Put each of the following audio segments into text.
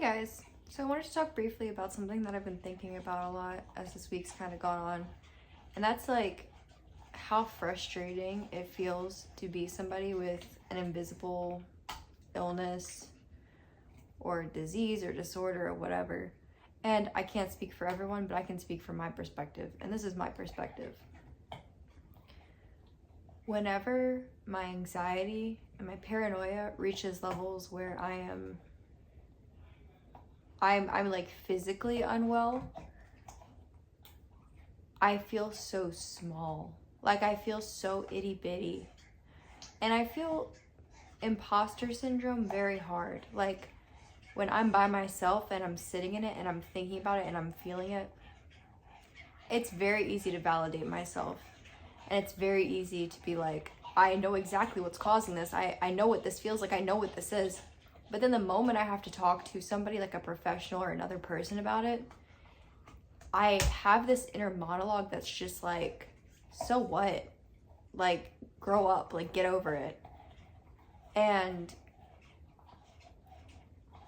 Guys, so I wanted to talk briefly about something that I've been thinking about a lot as this week's kind of gone on, and that's like how frustrating it feels to be somebody with an invisible illness or disease or disorder or whatever. And I can't speak for everyone, but I can speak from my perspective, and this is my perspective. Whenever my anxiety and my paranoia reaches levels where I'm like physically unwell, I feel so small. Like I feel so itty bitty. And I feel imposter syndrome very hard. Like when I'm by myself and I'm sitting in it and I'm thinking about it and I'm feeling it, it's very easy to validate myself. And it's very easy to be like, I know exactly what's causing this. I know what this feels like. I know what this is. But then the moment I have to talk to somebody like a professional or another person about it, I have this inner monologue that's just like, so what? Like, grow up, like, get over it. And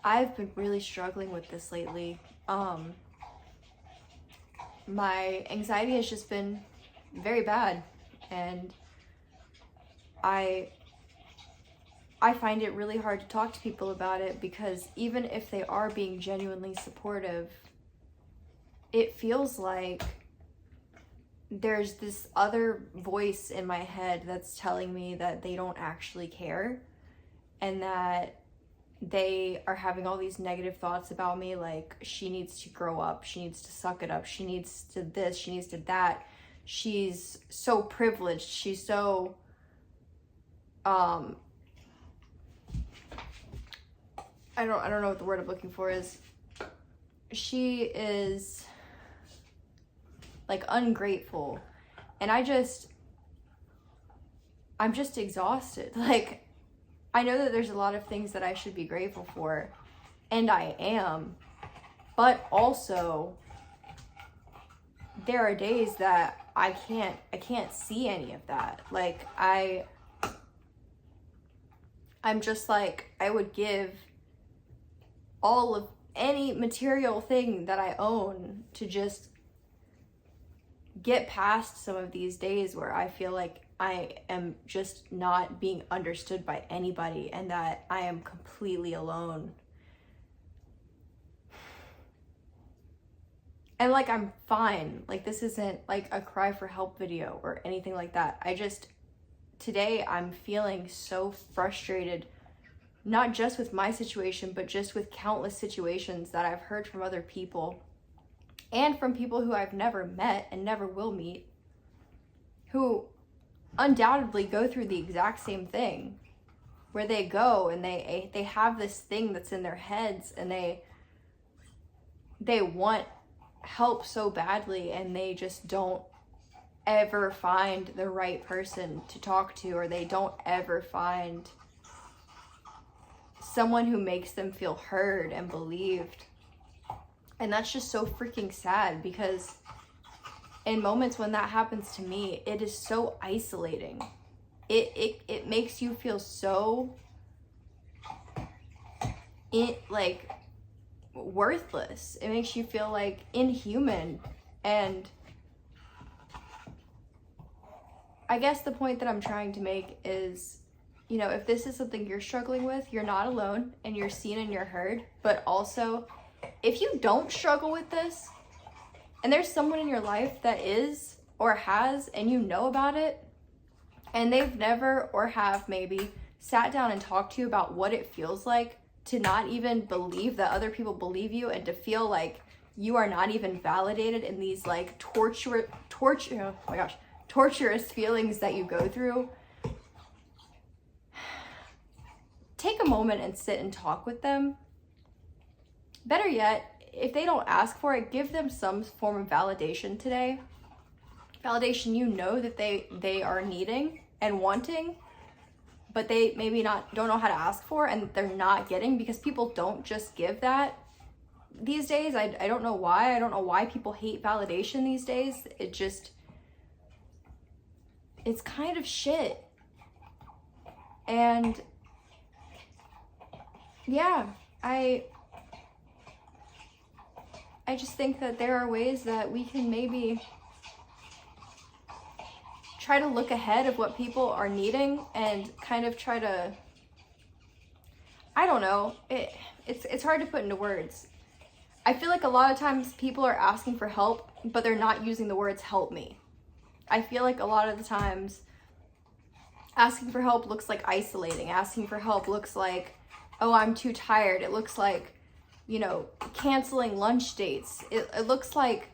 I've been really struggling with this lately. My anxiety has just been very bad, and I find it really hard to talk to people about it, because even if they are being genuinely supportive, it feels like there's this other voice in my head that's telling me that they don't actually care, and that they are having all these negative thoughts about me, like she needs to grow up, she needs to suck it up, she needs to this, she needs to that, she's so privileged, she's so I don't know what the word I'm looking for is. She is like ungrateful, and I'm just exhausted. Like, I know that there's a lot of things that I should be grateful for, and I am, but also there are days that I can't see any of that. Like I'm just like, I would give all of any material thing that I own to just get past some of these days where I feel like I am just not being understood by anybody, and that I am completely alone. And like, I'm fine. Like, this isn't like a cry for help video or anything like that. Today I'm feeling so frustrated, not just with my situation, but just with countless situations that I've heard from other people, and from people who I've never met and never will meet, who undoubtedly go through the exact same thing, where they go and they have this thing that's in their heads, and they want help so badly, and they just don't ever find the right person to talk to, or they don't ever find someone who makes them feel heard and believed. And that's just so freaking sad, because in moments when that happens to me, it is so isolating. It makes you feel so like worthless. It makes you feel like inhuman. And I guess the point that I'm trying to make is, you know, if this is something you're struggling with, you're not alone, and you're seen and you're heard. But also, if you don't struggle with this, and there's someone in your life that is or has, and you know about it, and they've never or have maybe sat down and talked to you about what it feels like to not even believe that other people believe you, and to feel like you are not even validated in these like torturous feelings that you go through, take a moment and sit and talk with them. Better yet, if they don't ask for it, give them some form of validation today. Validation you know that they are needing and wanting, but they maybe don't know how to ask for, and they're not getting, because people don't just give that these days. I don't know why. I don't know why people hate validation these days. It's kind of shit. And yeah, I just think that there are ways that we can maybe try to look ahead of what people are needing and kind of try to, I don't know, it's hard to put into words. I feel like a lot of times people are asking for help, but they're not using the words help me. I feel like a lot of the times asking for help looks like isolating. Asking for help looks like, oh, I'm too tired. It looks like, you know, canceling lunch dates. It looks like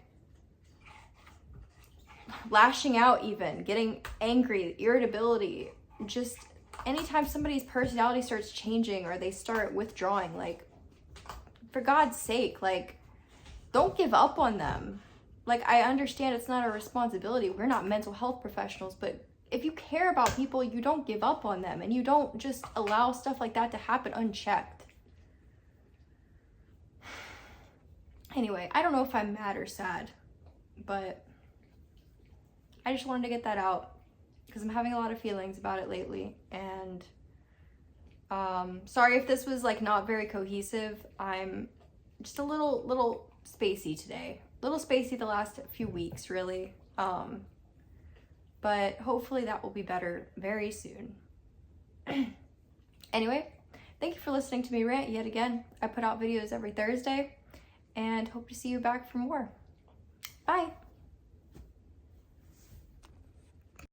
lashing out even, getting angry, irritability. Just anytime somebody's personality starts changing or they start withdrawing, like, for God's sake, like, don't give up on them. Like, I understand it's not our responsibility. We're not mental health professionals, but if you care about people, you don't give up on them and you don't just allow stuff like that to happen unchecked. Anyway, I don't know if I'm mad or sad, but I just wanted to get that out because I'm having a lot of feelings about it lately. And sorry if this was like not very cohesive. I'm just a little spacey today. Little spacey the last few weeks, really. But hopefully that will be better very soon. Anyway, thank you for listening to me rant yet again. I put out videos every Thursday and hope to see you back for more. Bye.